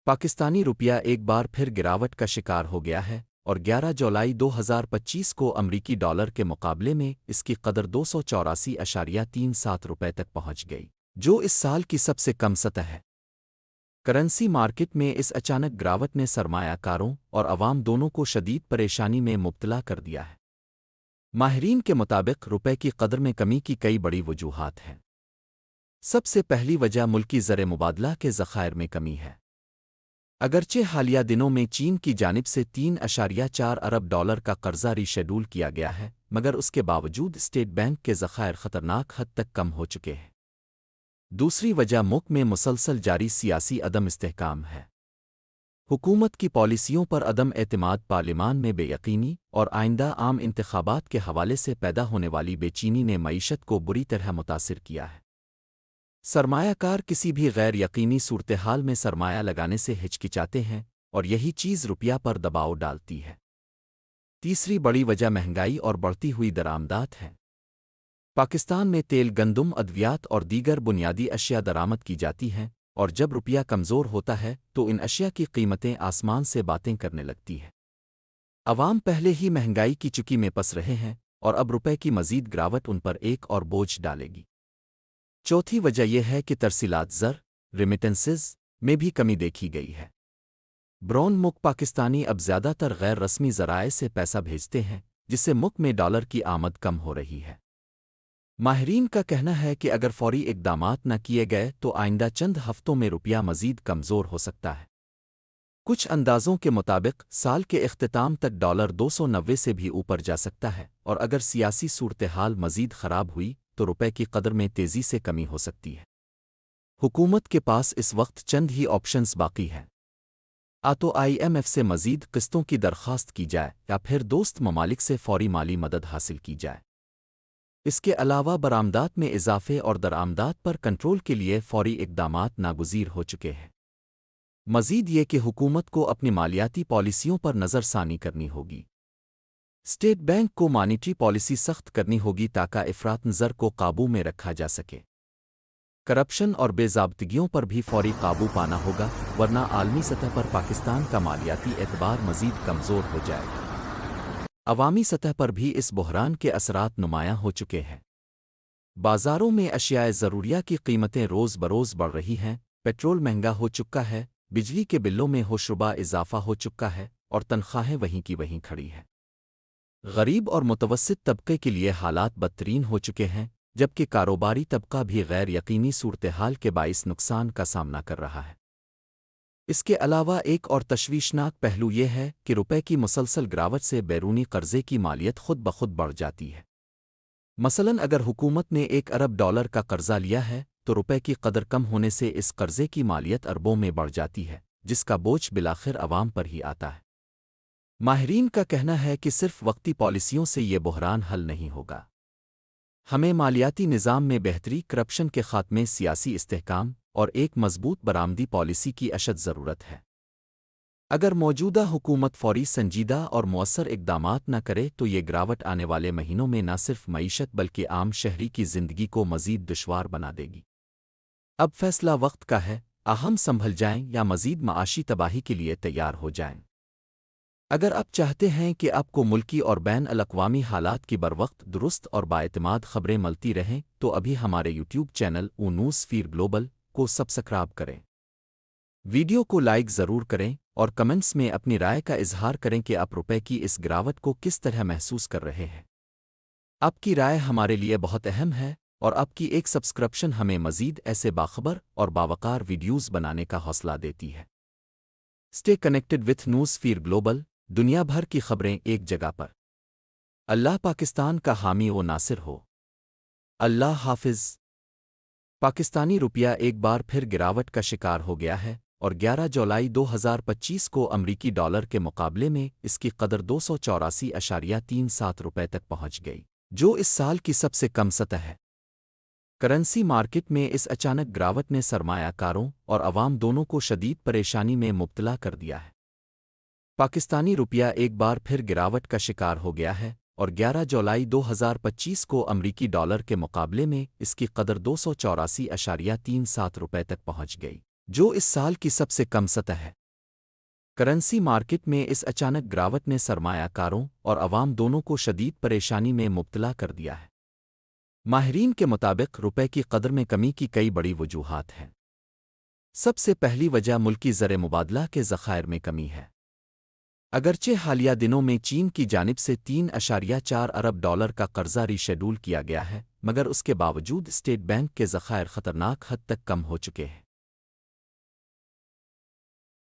پاکستانی روپیہ ایک بار پھر گراوٹ کا شکار ہو گیا ہے اور 11 جولائی 2025 کو امریکی ڈالر کے مقابلے میں اس کی قدر 284.37 روپے تک پہنچ گئی، جو اس سال کی سب سے کم سطح ہے۔ کرنسی مارکیٹ میں اس اچانک گراوٹ نے سرمایہ کاروں اور عوام دونوں کو شدید پریشانی میں مبتلا کر دیا ہے۔ ماہرین کے مطابق روپے کی قدر میں کمی کی کئی بڑی وجوہات ہیں۔ سب سے پہلی وجہ ملکی زر مبادلہ کے ذخائر میں کمی ہے۔ اگرچہ حالیہ دنوں میں چین کی جانب سے 3.4 ارب ڈالر کا قرضہ ری شیڈول کیا گیا ہے، مگر اس کے باوجود اسٹیٹ بینک کے ذخائر خطرناک حد تک کم ہو چکے ہیں۔ دوسری وجہ ملک میں مسلسل جاری سیاسی عدم استحکام ہے۔ حکومت کی پالیسیوں پر عدم اعتماد، پارلیمان میں بے یقینی اور آئندہ عام انتخابات کے حوالے سے پیدا ہونے والی بے چینی نے معیشت کو بری طرح متاثر کیا ہے۔ سرمایہ کار کسی بھی غیر یقینی صورتحال میں سرمایہ لگانے سے ہچکچاتے ہیں اور یہی چیز روپیہ پر دباؤ ڈالتی ہے۔ تیسری بڑی وجہ مہنگائی اور بڑھتی ہوئی درآمدات ہے۔ پاکستان میں تیل، گندم، ادویات اور دیگر بنیادی اشیاء درآمد کی جاتی ہیں، اور جب روپیہ کمزور ہوتا ہے تو ان اشیاء کی قیمتیں آسمان سے باتیں کرنے لگتی ہیں۔ عوام پہلے ہی مہنگائی کی چکی میں پس رہے ہیں اور اب روپے کی مزید گراوٹ ان پر ایک اور بوجھ ڈالے گی۔ چوتھی وجہ یہ ہے کہ ترسیلات زر ریمیٹنسز میں بھی کمی دیکھی گئی ہے۔ برون ملک پاکستانی اب زیادہ تر غیر رسمی ذرائع سے پیسہ بھیجتے ہیں، جس سے ملک میں ڈالر کی آمد کم ہو رہی ہے۔ ماہرین کا کہنا ہے کہ اگر فوری اقدامات نہ کیے گئے تو آئندہ چند ہفتوں میں روپیہ مزید کمزور ہو سکتا ہے۔ کچھ اندازوں کے مطابق سال کے اختتام تک ڈالر 290 سے بھی اوپر جا سکتا ہے، اور اگر سیاسی صورتحال مزید خراب ہوئی تو روپے کی قدر میں تیزی سے کمی ہو سکتی ہے۔ حکومت کے پاس اس وقت چند ہی آپشنز باقی ہیں۔ تو IMF سے مزید قسطوں کی درخواست کی جائے یا پھر دوست ممالک سے فوری مالی مدد حاصل کی جائے۔ اس کے علاوہ برآمدات میں اضافے اور درآمدات پر کنٹرول کے لیے فوری اقدامات ناگزیر ہو چکے ہیں۔ مزید یہ کہ حکومت کو اپنی مالیاتی پالیسیوں پر نظر ثانی کرنی ہوگی۔ اسٹیٹ بینک کو مانیٹری پالیسی سخت کرنی ہوگی تاکہ افراط زر کو قابو میں رکھا جا سکے۔ کرپشن اور بے ضابطگیوں پر بھی فوری قابو پانا ہوگا، ورنہ عالمی سطح پر پاکستان کا مالیاتی اعتبار مزید کمزور ہو جائے گا۔ عوامی سطح پر بھی اس بحران کے اثرات نمایاں ہو چکے ہیں۔ بازاروں میں اشیاء ضروریہ کی قیمتیں روز بروز بڑھ رہی ہیں، پیٹرول مہنگا ہو چکا ہے، بجلی کے بلوں میں ہوشربا اضافہ ہو چکا ہے، اور تنخواہیں وہیں کی وہیں کھڑی ہیں۔ غریب اور متوسط طبقے کے لیے حالات بدترین ہو چکے ہیں، جبکہ کاروباری طبقہ بھی غیر یقینی صورتحال کے باعث نقصان کا سامنا کر رہا ہے۔ اس کے علاوہ ایک اور تشویشناک پہلو یہ ہے کہ روپے کی مسلسل گراوٹ سے بیرونی قرضے کی مالیت خود بخود بڑھ جاتی ہے۔ مثلاً اگر حکومت نے 1 ارب ڈالر کا قرضہ لیا ہے تو روپے کی قدر کم ہونے سے اس قرضے کی مالیت اربوں میں بڑھ جاتی ہے، جس کا بوجھ بالآخر عوام پر ہی آتا ہے۔ ماہرین کا کہنا ہے کہ صرف وقتی پالیسیوں سے یہ بحران حل نہیں ہوگا۔ ہمیں مالیاتی نظام میں بہتری، کرپشن کے خاتمے، سیاسی استحکام اور ایک مضبوط برآمدی پالیسی کی اشد ضرورت ہے۔ اگر موجودہ حکومت فوری، سنجیدہ اور مؤثر اقدامات نہ کرے تو یہ گراوٹ آنے والے مہینوں میں نہ صرف معیشت بلکہ عام شہری کی زندگی کو مزید دشوار بنا دے گی۔ اب فیصلہ وقت کا ہے، ہم سنبھل جائیں یا مزید معاشی تباہی کے لیے تیار ہو جائیں۔ اگر آپ چاہتے ہیں کہ آپ کو ملکی اور بین الاقوامی حالات کی بروقت، درست اور بااعتماد خبریں ملتی رہیں تو ابھی ہمارے یوٹیوب چینل نیوز فیر گلوبل کو سبسکرائب کریں۔ ویڈیو کو لائک ضرور کریں اور کمنٹس میں اپنی رائے کا اظہار کریں کہ آپ روپے کی اس گراوٹ کو کس طرح محسوس کر رہے ہیں۔ آپ کی رائے ہمارے لیے بہت اہم ہے، اور آپ کی ایک سبسکرپشن ہمیں مزید ایسے باخبر اور باوقار ویڈیوز بنانے کا حوصلہ دیتی ہے۔ اسٹے کنیکٹڈ وتھ نیوز فیر گلوبل، دنیا بھر کی خبریں ایک جگہ پر۔ اللہ پاکستان کا حامی و ناصر ہو۔ اللہ حافظ۔ پاکستانی روپیہ ایک بار پھر گراوٹ کا شکار ہو گیا ہے اور 11 جولائی 2025 کو امریکی ڈالر کے مقابلے میں اس کی قدر 284.37 روپے تک پہنچ گئی، جو اس سال کی سب سے کم سطح ہے۔ کرنسی مارکیٹ میں اس اچانک گراوٹ نے سرمایہ کاروں اور عوام دونوں کو شدید پریشانی میں مبتلا کر دیا ہے۔ پاکستانی روپیہ ایک بار پھر گراوٹ کا شکار ہو گیا ہے اور 11 جولائی 2025 کو امریکی ڈالر کے مقابلے میں اس کی قدر 284.37 روپے تک پہنچ گئی، جو اس سال کی سب سے کم سطح ہے۔ کرنسی مارکیٹ میں اس اچانک گراوٹ نے سرمایہ کاروں اور عوام دونوں کو شدید پریشانی میں مبتلا کر دیا ہے۔ ماہرین کے مطابق روپے کی قدر میں کمی کی کئی بڑی وجوہات ہیں۔ سب سے پہلی وجہ ملکی زر مبادلہ کے ذخائر میں کمی ہے۔ اگرچہ حالیہ دنوں میں چین کی جانب سے 3.4 ارب ڈالر کا قرضہ ری شیڈول کیا گیا ہے، مگر اس کے باوجود اسٹیٹ بینک کے ذخائر خطرناک حد تک کم ہو چکے ہیں۔